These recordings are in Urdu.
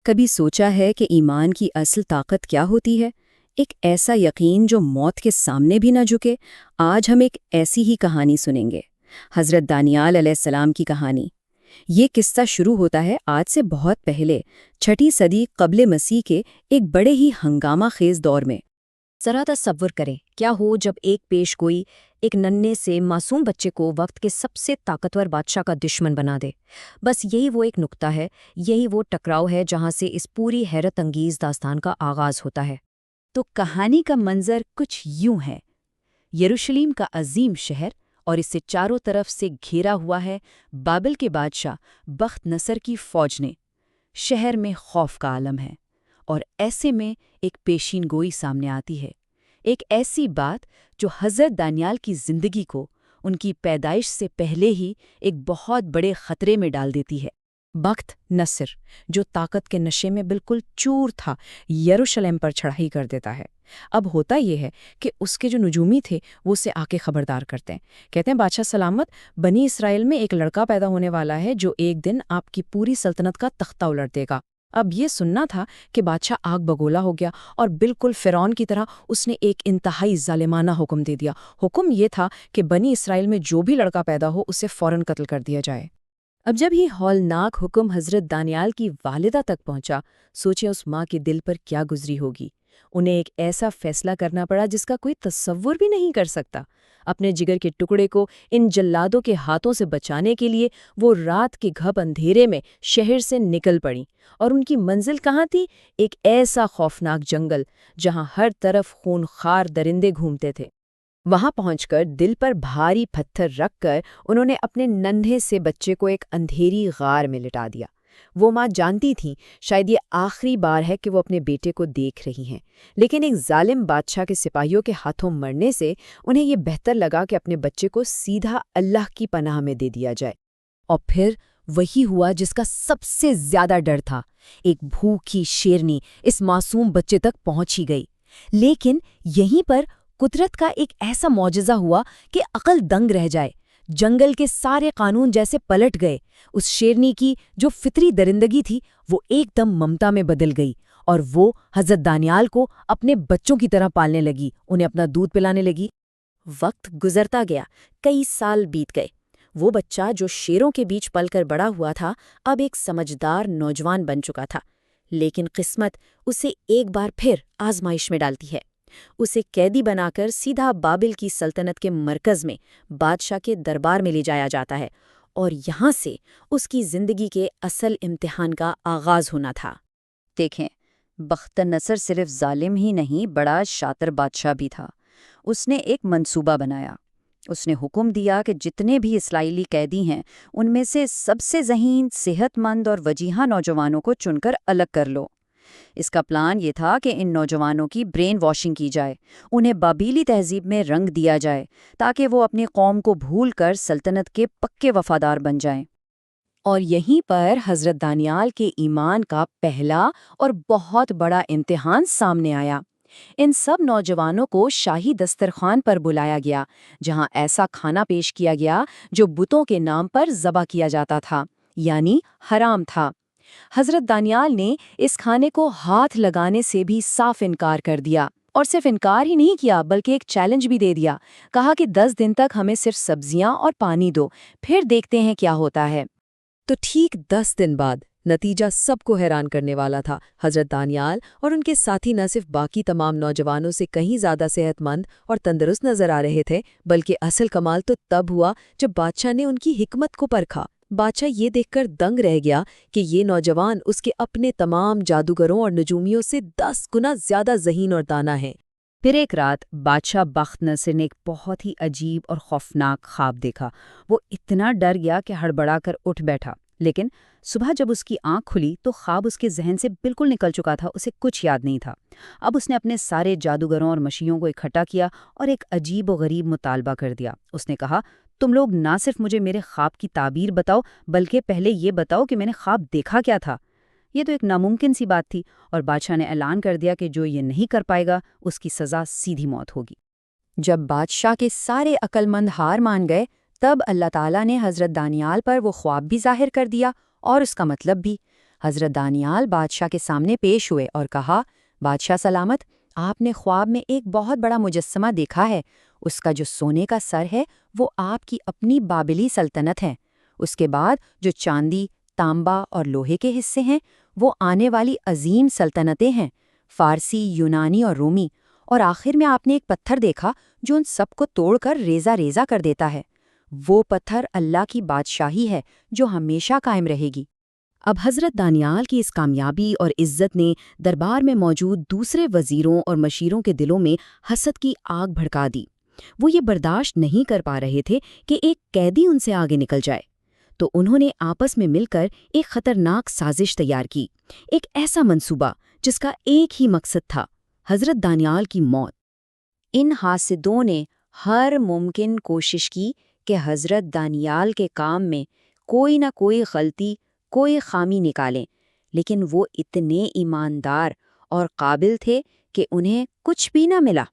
کبھی سوچا ہے کہ ایمان کی اصل طاقت کیا ہوتی ہے؟ ایک ایسا یقین جو موت کے سامنے بھی نہ جھکے۔ آج ہم ایک ایسی ہی کہانی سنیں گے، حضرت دانیال علیہ السلام کی کہانی۔ یہ قصہ شروع ہوتا ہے آج سے بہت پہلے، 6 صدی قبل مسیح کے ایک بڑے ہی ہنگامہ خیز دور میں۔ ذرا تصور کریں کیا ہو جب ایک پیش گوئی ایک ننھے سے معصوم بچے کو وقت کے سب سے طاقتور بادشاہ کا دشمن بنا دے۔ بس یہی وہ ایک نقطہ ہے، یہی وہ ٹکراؤ ہے جہاں سے اس پوری حیرت انگیز داستان کا آغاز ہوتا ہے۔ تو کہانی کا منظر کچھ یوں ہے۔ یروشلم کا عظیم شہر اور اس سے چاروں طرف سے گھیرا ہوا ہے بابل کے بادشاہ بخت نصر کی فوج نے۔ شہر میں خوف کا عالم ہے، اور ایسے میں ایک پیشین گوئی سامنے آتی ہے، ایک ایسی بات جو حضرت دانیال کی زندگی کو ان کی پیدائش سے پہلے ہی ایک بہت بڑے خطرے میں ڈال دیتی ہے۔ بخت نصر جو طاقت کے نشے میں بالکل چور تھا، یروشلم پر چڑھائی کر دیتا ہے۔ اب ہوتا یہ ہے کہ اس کے جو نجومی تھے وہ اسے آ کے خبردار کرتے ہیں، کہتے ہیں بادشاہ سلامت، بنی اسرائیل میں ایک لڑکا پیدا ہونے والا ہے جو ایک دن آپ کی پوری سلطنت کا تختہ الٹ دے گا۔ اب یہ سننا تھا کہ بادشاہ آگ بگولا ہو گیا، اور بالکل فرعون کی طرح اس نے ایک انتہائی ظالمانہ حکم دے دیا۔ حکم یہ تھا کہ بنی اسرائیل میں جو بھی لڑکا پیدا ہو اسے فوراً قتل کر دیا جائے۔ اب جب یہ ہولناک حکم حضرت دانیال کی والدہ تک پہنچا، سوچیں اس ماں کے دل پر کیا گزری ہوگی۔ انہیں ایک ایسا فیصلہ کرنا پڑا جس کا کوئی تصور بھی نہیں کر سکتا۔ اپنے جگر کے ٹکڑے کو ان جلادوں کے ہاتھوں سے بچانے کے لیے وہ رات کے گھپ اندھیرے میں شہر سے نکل پڑیں، اور ان کی منزل کہاں تھی؟ ایک ایسا خوفناک جنگل جہاں ہر طرف خونخوار درندے گھومتے تھے۔ وہاں پہنچ کر دل پر بھاری پتھر رکھ کر انہوں نے اپنے ننھے سے بچے کو ایک اندھیری غار میں لٹا دیا۔ وہ ماں جانتی تھیں شاید یہ آخری بار ہے کہ وہ اپنے بیٹے کو دیکھ رہی ہیں، لیکن ایک ظالم بادشاہ کے سپاہیوں کے ہاتھوں مرنے سے انہیں یہ بہتر لگا کہ اپنے بچے کو سیدھا اللہ کی پناہ میں دے دیا جائے۔ اور پھر وہی ہوا جس کا سب سے زیادہ ڈر تھا۔ ایک بھوکی شیرنی اس معصوم بچے تک پہنچ ہی گئی، لیکن یہیں پر قدرت کا ایک ایسا معجزہ ہوا کہ عقل دنگ رہ جائے۔ جنگل کے سارے قانون جیسے پلٹ گئے۔ اس شیرنی کی جو فطری درندگی تھی وہ ایک دم ممتا میں بدل گئی، اور وہ حضرت دانیال کو اپنے بچوں کی طرح پالنے لگی، انہیں اپنا دودھ پلانے لگی۔ وقت گزرتا گیا، کئی سال بیت گئے۔ وہ بچہ جو شیروں کے بیچ پل کر بڑا ہوا تھا اب ایک سمجھدار نوجوان بن چکا تھا، لیکن قسمت اسے ایک بار پھر آزمائش میں ڈالتی ہے۔ اسے قیدی بنا کر سیدھا بابل کی سلطنت کے مرکز میں بادشاہ کے دربار میں لے جایا جاتا ہے، اور یہاں سے اس کی زندگی کے اصل امتحان کا آغاز ہونا تھا۔ دیکھیں، بخت نصر صرف ظالم ہی نہیں، بڑا شاطر بادشاہ بھی تھا۔ اس نے ایک منصوبہ بنایا۔ اس نے حکم دیا کہ جتنے بھی اسرائیلی قیدی ہیں ان میں سے سب سے ذہین، صحت مند اور وجیحہ نوجوانوں کو چن کر الگ کر لو۔ اس کا پلان یہ تھا کہ ان نوجوانوں کی برین واشنگ کی جائے، انہیں بابیلی تہذیب میں رنگ دیا جائے تاکہ وہ اپنی قوم کو بھول کر سلطنت کے پکے وفادار بن جائیں۔ اور یہیں پر حضرت دانیال کے ایمان کا پہلا اور بہت بڑا امتحان سامنے آیا۔ ان سب نوجوانوں کو شاہی دسترخوان پر بلایا گیا، جہاں ایسا کھانا پیش کیا گیا جو بتوں کے نام پر ذبح کیا جاتا تھا، یعنی حرام تھا۔ حضرت دانیال نے اس کھانے کو ہاتھ لگانے سے بھی صاف انکار کر دیا، اور صرف انکار ہی نہیں کیا بلکہ ایک چیلنج بھی دے دیا۔ کہا کہ 10 دن تک ہمیں صرف سبزیاں اور پانی دو، پھر دیکھتے ہیں کیا ہوتا ہے۔ تو ٹھیک 10 دن بعد نتیجہ سب کو حیران کرنے والا تھا۔ حضرت دانیال اور ان کے ساتھی نہ صرف باقی تمام نوجوانوں سے کہیں زیادہ صحت مند اور تندرست نظر آ رہے تھے، بلکہ اصل کمال تو تب ہوا جب بادشاہ نے ان کی حکمت کو پرکھا۔ بادشاہ یہ دیکھ کر دنگ رہ گیا کہ یہ نوجوان اس کے اپنے تمام جادوگروں اور نجومیوں سے 10 گنا زیادہ ذہین اور دانا ہیں۔ پھر ایک رات بادشاہ بخت نصر نے ایک بہت ہی عجیب اور خوفناک خواب دیکھا۔ وہ اتنا ڈر گیا کہ ہڑبڑا کر اٹھ بیٹھا، لیکن صبح جب اس کی آنکھ کھلی تو خواب اس کے ذہن سے بالکل نکل چکا تھا، اسے کچھ یاد نہیں تھا۔ اب اس نے اپنے سارے جادوگروں اور مشیوں کو اکٹھا کیا اور ایک عجیب و غریب مطالبہ کر دیا۔ اس نے کہا، تم لوگ نہ صرف مجھے میرے خواب کی تعبیر بتاؤ بلکہ پہلے یہ بتاؤ کہ میں نے خواب دیکھا کیا تھا۔ یہ تو ایک ناممکن سی بات تھی، اور بادشاہ نے اعلان کر دیا کہ جو یہ نہیں کر پائے گا اس کی سزا سیدھی موت ہوگی۔ جب بادشاہ کے سارے عقل مند ہار مان گئے، تب اللہ تعالیٰ نے حضرت دانیال پر وہ خواب بھی ظاہر کر دیا اور اس کا مطلب بھی۔ حضرت دانیال بادشاہ کے سامنے پیش ہوئے اور کہا، بادشاہ سلامت، آپ نے خواب میں ایک بہت بڑا مجسمہ دیکھا ہے۔ اس کا جو سونے کا سر ہے وہ آپ کی اپنی بابلی سلطنت ہے۔ اس کے بعد جو چاندی، تانبا اور لوہے کے حصے ہیں وہ آنے والی عظیم سلطنتیں ہیں، فارسی، یونانی اور رومی۔ اور آخر میں آپ نے ایک پتھر دیکھا جو ان سب کو توڑ کر ریزہ ریزہ کر دیتا ہے۔ وہ پتھر اللہ کی بادشاہی ہے جو ہمیشہ قائم رہے گی۔ اب حضرت دانیال کی اس کامیابی اور عزت نے دربار میں موجود دوسرے وزیروں اور مشیروں کے دلوں میں حسد کی آگ بھڑکا دی۔ وہ یہ برداشت نہیں کر پا رہے تھے کہ ایک قیدی ان سے آگے نکل جائے، تو انہوں نے آپس میں مل کر ایک خطرناک سازش تیار کی، ایک ایسا منصوبہ جس کا ایک ہی مقصد تھا، حضرت دانیال کی موت۔ ان حاسدوں نے ہر ممکن کوشش کی کہ حضرت دانیال کے کام میں کوئی نہ کوئی غلطی، کوئی خامی نکالیں، لیکن وہ اتنے ایماندار اور قابل تھے کہ انہیں کچھ بھی نہ ملا۔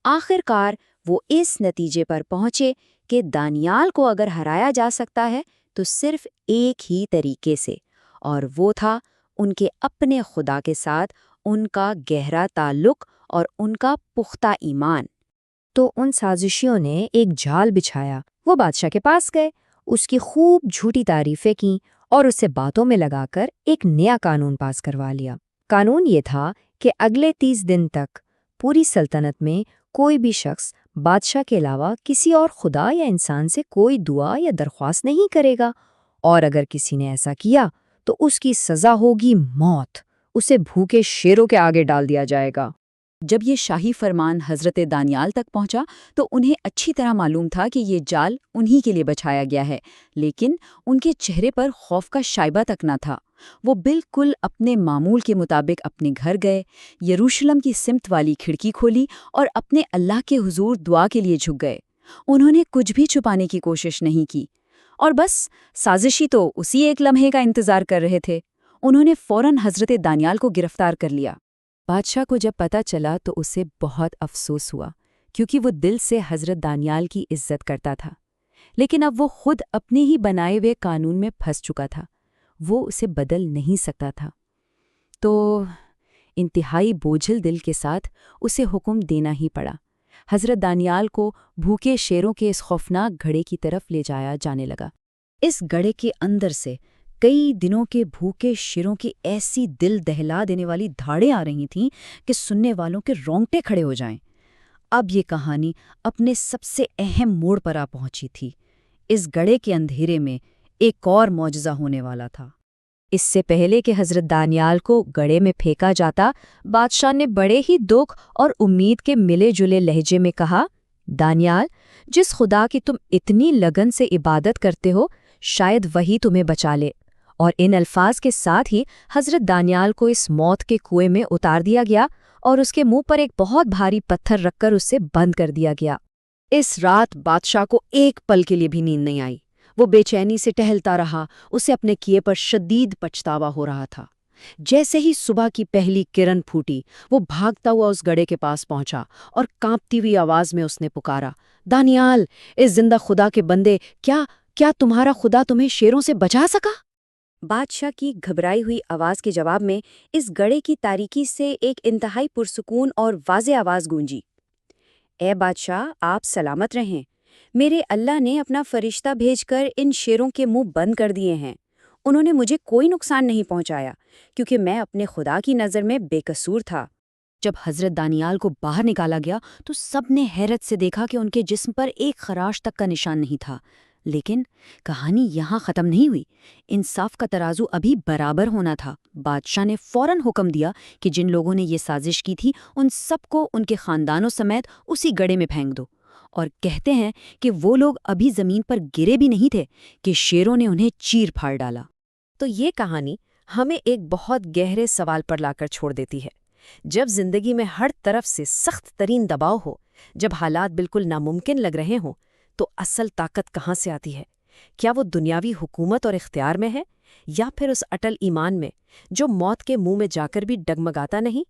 آخر کار وہ اس نتیجے پر پہنچے کہ دانیال کو اگر ہرایا جا سکتا ہے تو صرف ایک ہی طریقے سے، اور وہ تھا ان کے اپنے خدا کے ساتھ ان کا گہرا تعلق اور ان کا پختہ ایمان۔ تو ان سازشیوں نے ایک جال بچھایا۔ وہ بادشاہ کے پاس گئے، اس کی خوب جھوٹی تعریفیں کیں اور اسے باتوں میں لگا کر ایک نیا قانون پاس کروا لیا۔ قانون یہ تھا کہ اگلے 30 دن تک پوری سلطنت میں کوئی بھی شخص بادشاہ کے علاوہ کسی اور خدا یا انسان سے کوئی دعا یا درخواست نہیں کرے گا، اور اگر کسی نے ایسا کیا تو اس کی سزا ہوگی موت، اسے بھوکے شیروں کے آگے ڈال دیا جائے گا۔ جب یہ شاہی فرمان حضرت دانیال تک پہنچا تو انہیں اچھی طرح معلوم تھا کہ یہ جال انہی کے لیے بچھایا گیا ہے، لیکن ان کے چہرے پر خوف کا شائبہ تک نہ تھا۔ وہ بالکل اپنے معمول کے مطابق اپنے گھر گئے، یروشلم کی سمت والی کھڑکی کھولی اور اپنے اللہ کے حضور دعا کے لیے جھک گئے۔ انہوں نے کچھ بھی چھپانے کی کوشش نہیں کی، اور بس سازشی تو اسی ایک لمحے کا انتظار کر رہے تھے۔ انہوں نے فوراً حضرت دانیال کو گرفتار کر لیا۔ بادشاہ کو جب پتہ چلا تو اسے بہت افسوس ہوا، کیونکہ وہ دل سے حضرت دانیال کی عزت کرتا تھا، لیکن اب وہ خود اپنے ہی بنائے ہوئے قانون میں پھنس چکا تھا، وہ اسے بدل نہیں سکتا تھا۔ تو انتہائی بوجھل دل کے ساتھ اسے حکم دینا ہی پڑا۔ حضرت دانیال کو بھوکے شیروں کے اس خوفناک گھڑے کی طرف لے جایا جانے لگا۔ اس گڑھے کے اندر سے کئی دنوں کے بھوکے شیروں کی ایسی دل دہلا دینے والی دھاڑیں آ رہی تھیں کہ سننے والوں کے رونگٹے کھڑے ہو جائیں۔ اب یہ کہانی اپنے سب سے اہم موڑ پر آ پہنچی تھی۔ اس گڑھے کے اندھیرے میں ایک اور معجزہ ہونے والا تھا۔ اس سے پہلے کہ حضرت دانیال کو گڑھے میں پھینکا جاتا، بادشاہ نے بڑے ہی دکھ اور امید کے ملے جلے لہجے میں کہا، دانیال، جس خدا کی تم اتنی لگن سے عبادت کرتے ہو، شاید وہی تمہیں بچا لے۔ اور ان الفاظ کے ساتھ ہی حضرت دانیال کو اس موت کے کنویں میں اتار دیا گیا اور اس کے منہ پر ایک بہت بھاری پتھر رکھ کر اسے بند کر دیا گیا۔ اس رات بادشاہ کو ایک پل کے لیے بھی نیند نہیں آئی۔ وہ بے چینی سے ٹہلتا رہا، اسے اپنے کیے پر شدید پچھتاوا ہو رہا تھا۔ جیسے ہی صبح کی پہلی کرن پھوٹی، وہ بھاگتا ہوا اس گڑھے کے پاس پہنچا اور کانپتی ہوئی آواز میں اس نے پکارا، دانیال، اس زندہ خدا کے بندے، کیا تمہارا خدا تمہیں شیروں سے بچا سکا؟ بادشاہ کی گھبرائی ہوئی آواز کے جواب میں اس گڑھے کی تاریکی سے ایک انتہائی پرسکون اور واضح آواز گونجی، اے بادشاہ، آپ سلامت رہیں۔ میرے اللہ نے اپنا فرشتہ بھیج کر ان شیروں کے منہ بند کر دیے ہیں۔ انہوں نے مجھے کوئی نقصان نہیں پہنچایا، کیونکہ میں اپنے خدا کی نظر میں بے قصور تھا۔ جب حضرت دانیال کو باہر نکالا گیا تو سب نے حیرت سے دیکھا کہ ان کے جسم پر ایک خراش تک کا نشان نہیں تھا۔ لیکن کہانی یہاں ختم نہیں ہوئی۔ انصاف کا ترازو ابھی برابر ہونا تھا۔ بادشاہ نے فوراً حکم دیا کہ جن لوگوں نے یہ سازش کی تھی ان سب کو ان کے خاندانوں سمیت اسی گڑھے میں پھینک دو۔ اور کہتے ہیں کہ وہ لوگ ابھی زمین پر گرے بھی نہیں تھے کہ شیروں نے انہیں چیر پھاڑ ڈالا۔ تو یہ کہانی ہمیں ایک بہت گہرے سوال پر لا کر چھوڑ دیتی ہے۔ جب زندگی میں ہر طرف سے سخت ترین دباؤ ہو، جب حالات بالکل ناممکن لگ رہے ہوں، تو اصل طاقت کہاں سے آتی ہے؟ کیا وہ دنیاوی حکومت اور اختیار میں ہے، یا پھر اس اٹل ایمان میں جو موت کے منہ میں جا کر بھی ڈگمگاتا نہیں؟